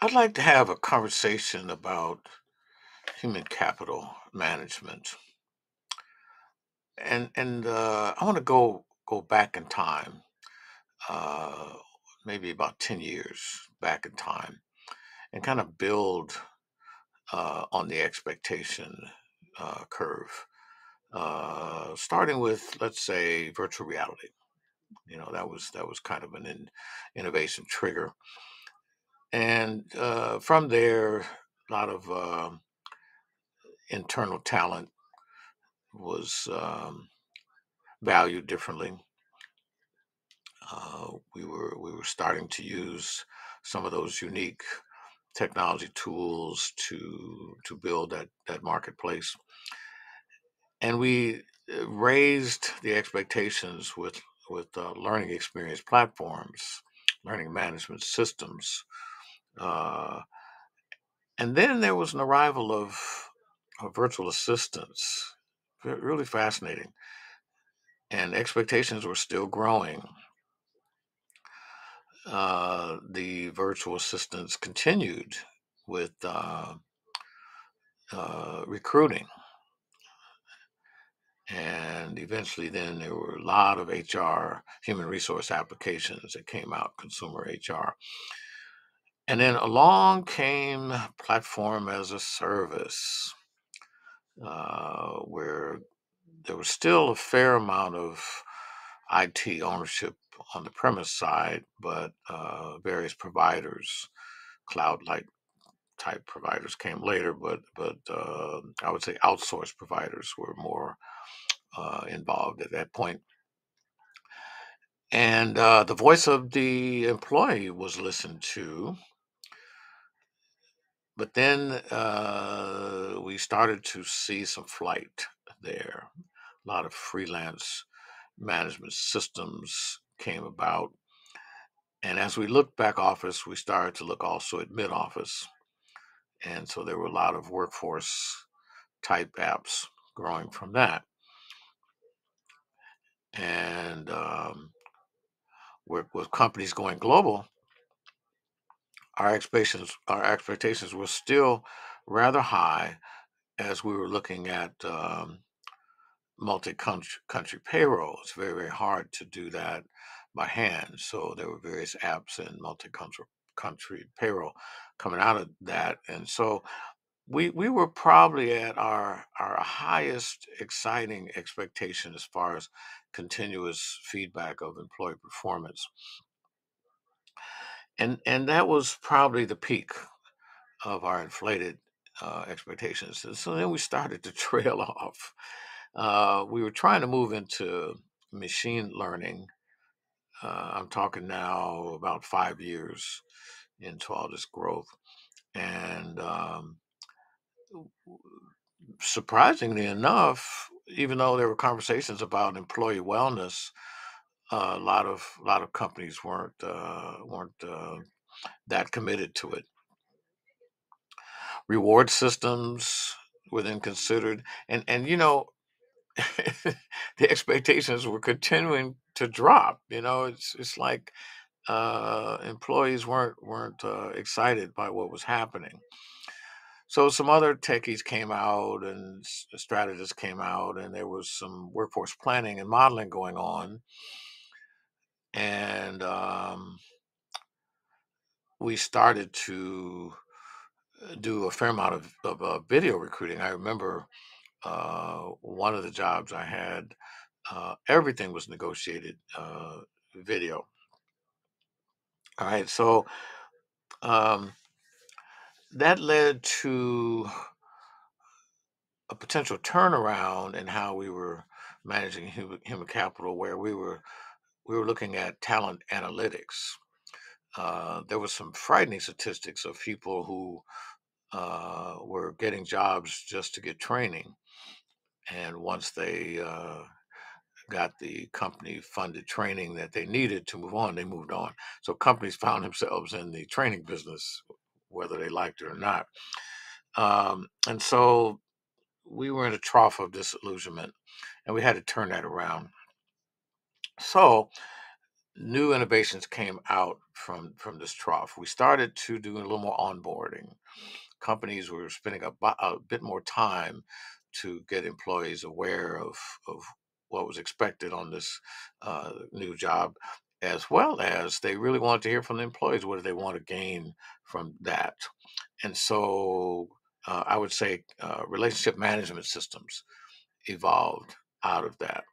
I'd like to have a conversation about human capital management, and I want to go back in time, uh, maybe about 10 years back in time, and kind of build on the expectation curve, starting with, let's say, virtual reality. That was kind of an innovation trigger, and from there, a lot of internal talent was valued differently. We were starting to use some of those unique technology tools to build that marketplace, and we raised the expectations with learning experience platforms, learning management systems, uh, and then there was an arrival of virtual assistants. Really fascinating, and expectations were still growing. The virtual assistants continued with recruiting, and eventually, then there were a lot of HR, human resource applications that came out, consumer HR, and then along came platform as a service, where there was still a fair amount of IT ownership on the premise side, but various providers, cloud-like type providers came later, but I would say outsourced providers were more involved at that point. And the voice of the employee was listened to, but then we started to see some flight there. A lot of freelance management systems came about. And as we looked back office, we started to look also at mid office. And so there were a lot of workforce type apps growing from that. And with companies going global, our expectations were still rather high as we were looking at multi-country payroll. It's very, very hard to do that by hand. So there were various apps and multi-country payroll coming out of that. And so we were probably at our highest exciting expectation as far as continuous feedback of employee performance. And that was probably the peak of our inflated expectations. And so then we started to trail off. We were trying to move into machine learning. I'm talking now about 5 years into all this growth. And surprisingly enough, even though there were conversations about employee wellness, a lot of companies weren't that committed to it. Reward systems were then considered, and the expectations were continuing to drop. It's like employees weren't excited by what was happening. So some other techies came out and strategists came out, and there was some workforce planning and modeling going on. And we started to do a fair amount of video recruiting. I remember one of the jobs I had, everything was negotiated video. All right, so um, that led to a potential turnaround in how we were managing human capital, where we were looking at talent analytics. There was some frightening statistics of people who were getting jobs just to get training, and once they got the company funded training that they needed to move on, they moved on. So companies found themselves in the training business, whether they liked it or not. And so we were in a trough of disillusionment, and we had to turn that around. So new innovations came out from this trough. We started to do a little more onboarding. Companies were spending a bit more time to get employees aware of what was expected on this new job, as well as they really wanted to hear from the employees. What do they want to gain from that? And so I would say relationship management systems evolved out of that.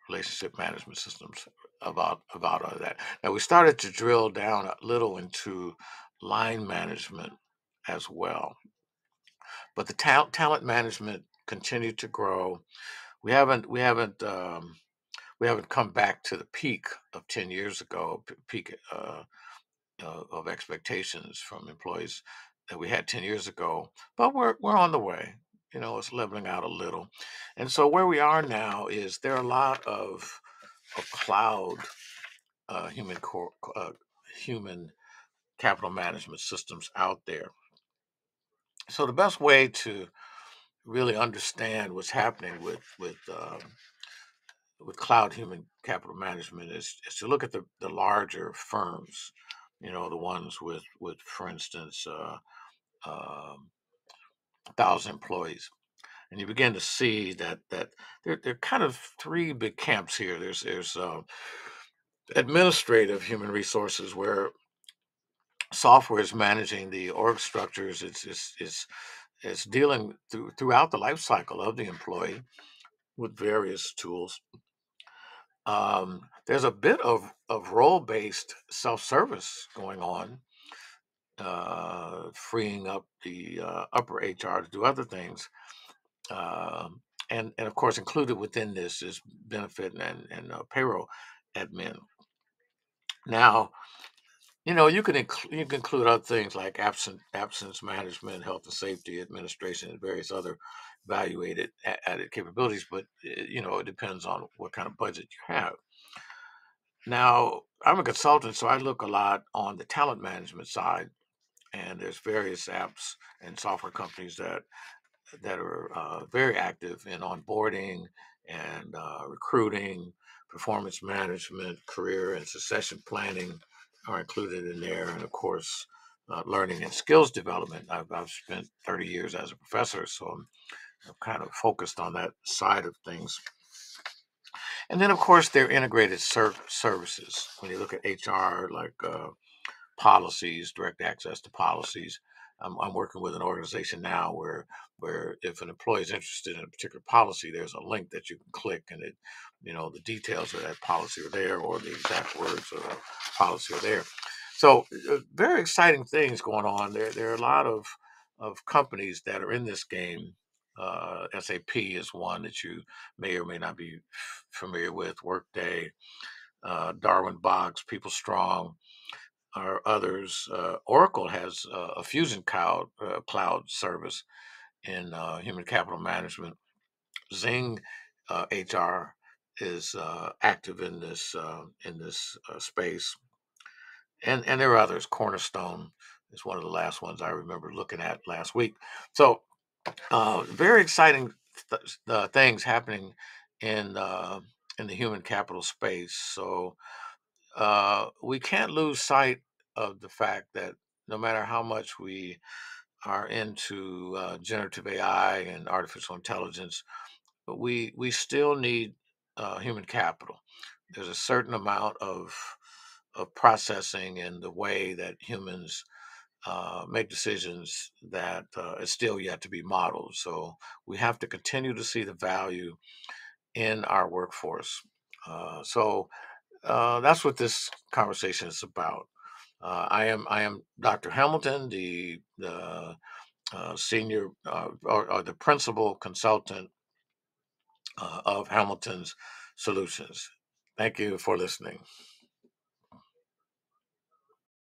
Relationship management systems about all of that. Now we started to drill down a little into line management as well, but the talent management continued to grow. We haven't come back to the peak of 10 years ago, peak of expectations from employees that we had 10 years ago, but we're on the way. It's leveling out a little, and so where we are now is there are a lot of cloud human human capital management systems out there. So the best way to really understand what's happening with cloud human capital management is to look at the larger firms, the ones with for instance, 1,000 employees, and you begin to see that there are kind of three big camps here. There's administrative human resources where software is managing the org structures. It's dealing throughout the life cycle of the employee with various tools. There's a bit of role-based self-service going on, freeing up the upper HR to do other things. And of course, included within this is benefit and payroll admin. Now, you can include other things like absence management, health and safety administration, and various other evaluated added capabilities. But it depends on what kind of budget you have. Now, I'm a consultant, so I look a lot on the talent management side, and there's various apps and software companies that are very active in onboarding and recruiting, performance management, career and succession planning are included in there, and of course, learning and skills development. I've spent 30 years as a professor, so I'm kind of focused on that side of things. And then, of course, they're integrated services. When you look at HR, like policies, direct access to policies. I'm working with an organization now where if an employee is interested in a particular policy, there's a link that you can click, and the details of that policy are there, or the exact words of the policy are there. So very exciting things going on. There are a lot of companies that are in this game. SAP is one that you may or may not be familiar with. Workday, Darwin Box, People Strong or others. Oracle has a Fusion cloud service in human capital management. Zing HR is active in this space, and there are others. Cornerstone is one of the last ones I remember looking at last week. So very exciting things happening in uh, in the human capital space. So we can't lose sight of the fact that no matter how much we are into generative AI and artificial intelligence, but we still need human capital. There's a certain amount of processing in the way that humans make decisions that is still yet to be modeled. So we have to continue to see the value in our workforce. So that's what this conversation is about. I am Dr. Hamilton, the senior or the principal consultant of Hamilton's Solutions. Thank you for listening.